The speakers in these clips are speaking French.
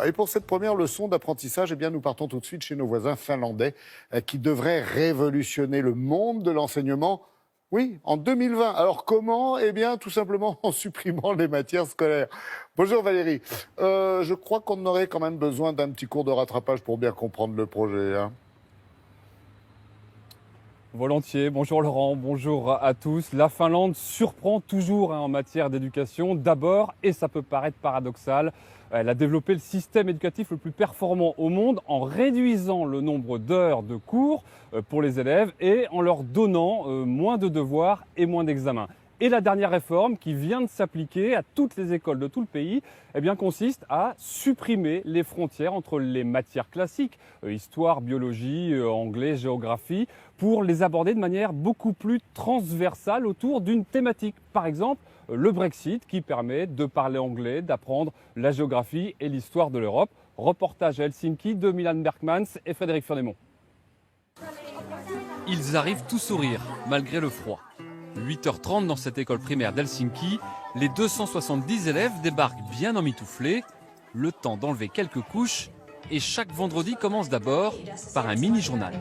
Et pour cette première leçon d'apprentissage, eh bien, nous partons tout de suite chez nos voisins finlandais qui devraient révolutionner le monde de l'enseignement, oui, en 2020. Alors comment? Eh bien, tout simplement en supprimant les matières scolaires. Bonjour Valérie. Je crois qu'on aurait quand même besoin d'un petit cours de rattrapage pour bien comprendre le projet, hein. Volontiers, bonjour Laurent, bonjour à tous. La Finlande surprend toujours en matière d'éducation. D'abord, et ça peut paraître paradoxal, elle a développé le système éducatif le plus performant au monde en réduisant le nombre d'heures de cours pour les élèves et en leur donnant moins de devoirs et moins d'examens. Et la dernière réforme qui vient de s'appliquer à toutes les écoles de tout le pays eh bien, consiste à supprimer les frontières entre les matières classiques, histoire, biologie, anglais, géographie, pour les aborder de manière beaucoup plus transversale autour d'une thématique. Par exemple, le Brexit qui permet de parler anglais, d'apprendre la géographie et l'histoire de l'Europe. Reportage à Helsinki de Milan Berkmans et Frédéric Furnemont. Ils arrivent tous sourires, malgré le froid. 8h30 dans cette école primaire d'Helsinki, les 270 élèves débarquent bien emmitouflés, le temps d'enlever quelques couches, et chaque vendredi commence d'abord par un mini-journal.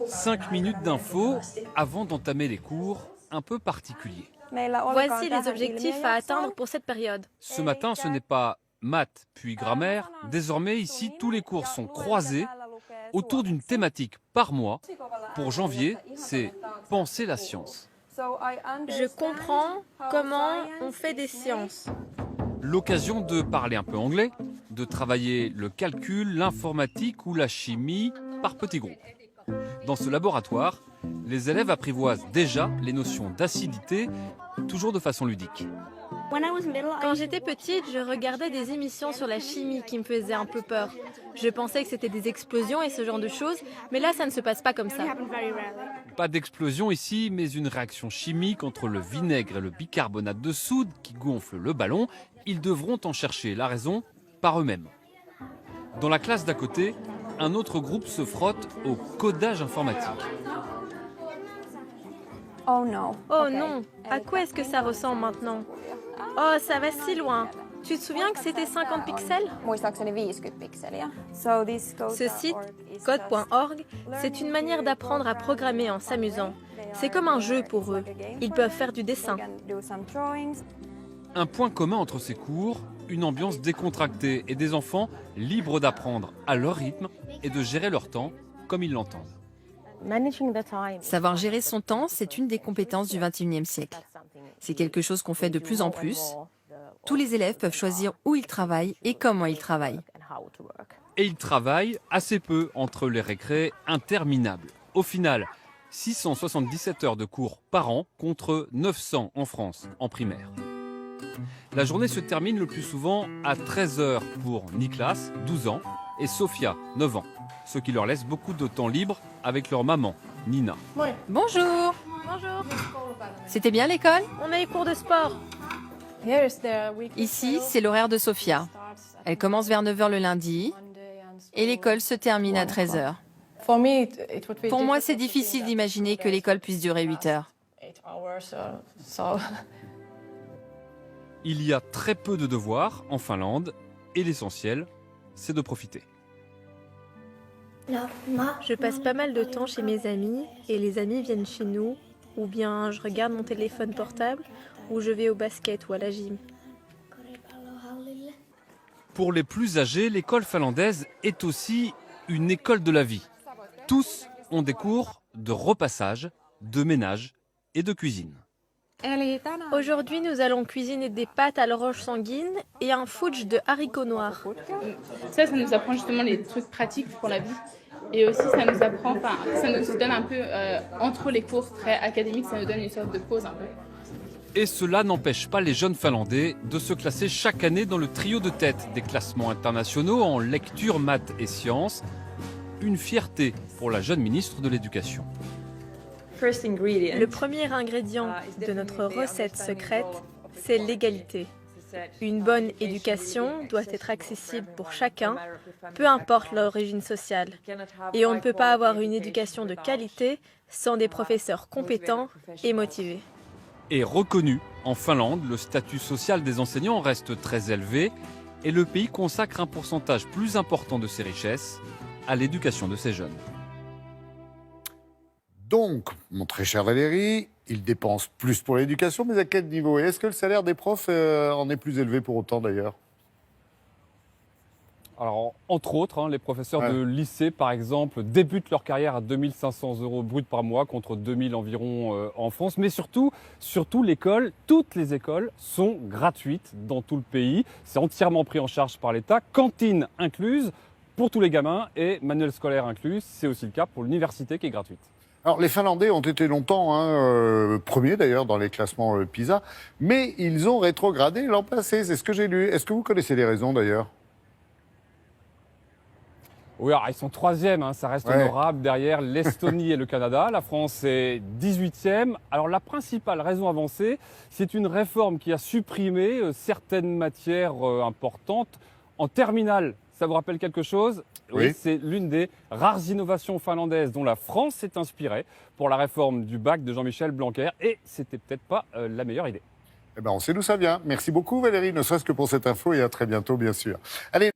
5 minutes d'infos avant d'entamer les cours un peu particuliers. Voici les objectifs à atteindre pour cette période. Ce matin, ce n'est pas maths puis grammaire. Désormais, ici, tous les cours sont croisés autour d'une thématique par mois. Pour janvier, c'est penser la science. Je comprends comment on fait des sciences. L'occasion de parler un peu anglais, de travailler le calcul, l'informatique ou la chimie par petits groupes. Dans ce laboratoire, les élèves apprivoisent déjà les notions d'acidité, toujours de façon ludique. Quand j'étais petite, je regardais des émissions sur la chimie qui me faisaient un peu peur. Je pensais que c'était des explosions et ce genre de choses, mais là, ça ne se passe pas comme ça. Pas d'explosion ici, mais une réaction chimique entre le vinaigre et le bicarbonate de soude qui gonfle le ballon. Ils devront en chercher la raison par eux-mêmes. Dans la classe d'à côté, un autre groupe se frotte au codage informatique. Oh non, à quoi est-ce que ça ressemble maintenant? Oh, ça va si loin. Tu te souviens que c'était 50 pixels? Ce site, code.org, c'est une manière d'apprendre à programmer en s'amusant. C'est comme un jeu pour eux. Ils peuvent faire du dessin. Un point commun entre ces cours, une ambiance décontractée et des enfants libres d'apprendre à leur rythme et de gérer leur temps comme ils l'entendent. Savoir gérer son temps, c'est une des compétences du XXIe siècle. C'est quelque chose qu'on fait de plus en plus. Tous les élèves peuvent choisir où ils travaillent et comment ils travaillent. Et ils travaillent assez peu entre les récrés interminables. Au final, 677 heures de cours par an contre 900 en France en primaire. La journée se termine le plus souvent à 13 heures pour Niklas, 12 ans, et Sofia, 9 ans, ce qui leur laisse beaucoup de temps libre avec leur maman, Nina. Bonjour! Bonjour. C'était bien l'école? On a les cours de sport. Ici, c'est l'horaire de Sofia. Elle commence vers 9h le lundi et l'école se termine à 13h. Pour moi, c'est difficile d'imaginer que l'école puisse durer 8 heures. Il y a très peu de devoirs en Finlande et l'essentiel, c'est de profiter. Je passe pas mal de temps chez mes amis et les amis viennent chez nous, ou bien je regarde mon téléphone portable, ou je vais au basket ou à la gym. Pour les plus âgés, l'école finlandaise est aussi une école de la vie. Tous ont des cours de repassage, de ménage et de cuisine. Aujourd'hui, nous allons cuisiner des pâtes à la roche sanguine et un fudge de haricots noirs. Ça nous apprend justement les trucs pratiques pour la vie. Et aussi, ça nous apprend, ça nous donne un peu, entre les cours très académiques, ça nous donne une sorte de pause un peu. Et cela n'empêche pas les jeunes Finlandais de se classer chaque année dans le trio de tête des classements internationaux en lecture, maths et sciences. Une fierté pour la jeune ministre de l'Éducation. Le premier ingrédient de notre recette secrète, c'est l'égalité. Une bonne éducation doit être accessible pour chacun, peu importe l'origine sociale. Et on ne peut pas avoir une éducation de qualité sans des professeurs compétents et motivés. Et reconnu en Finlande, le statut social des enseignants reste très élevé. et le pays consacre un pourcentage plus important de ses richesses à l'éducation de ses jeunes. Donc, mon très cher Valérie, ils dépensent plus pour l'éducation, mais à quel niveau? Et est-ce que le salaire des profs en est plus élevé pour autant d'ailleurs? Alors, entre autres, les professeurs de lycée, par exemple, débutent leur carrière à 2 500 € bruts par mois contre 2 000 environ en France. Mais surtout, l'école, toutes les écoles sont gratuites dans tout le pays. C'est entièrement pris en charge par l'État, cantine incluse pour tous les gamins et manuel scolaire inclus. C'est aussi le cas pour l'université qui est gratuite. Alors, les Finlandais ont été longtemps premiers d'ailleurs dans les classements PISA, mais ils ont rétrogradé l'an passé, c'est ce que j'ai lu. Est-ce que vous connaissez les raisons d'ailleurs? Oui, alors ils sont 3e, ça reste honorable derrière l'Estonie et le Canada. La France est 18e. Alors la principale raison avancée, c'est une réforme qui a supprimé certaines matières importantes. En terminale, ça vous rappelle quelque chose? Oui, c'est l'une des rares innovations finlandaises dont la France s'est inspirée pour la réforme du bac de Jean-Michel Blanquer. Et c'était peut-être pas la meilleure idée. Eh ben, on sait d'où ça vient. Merci beaucoup Valérie, ne serait-ce que pour cette info et à très bientôt bien sûr. Allez.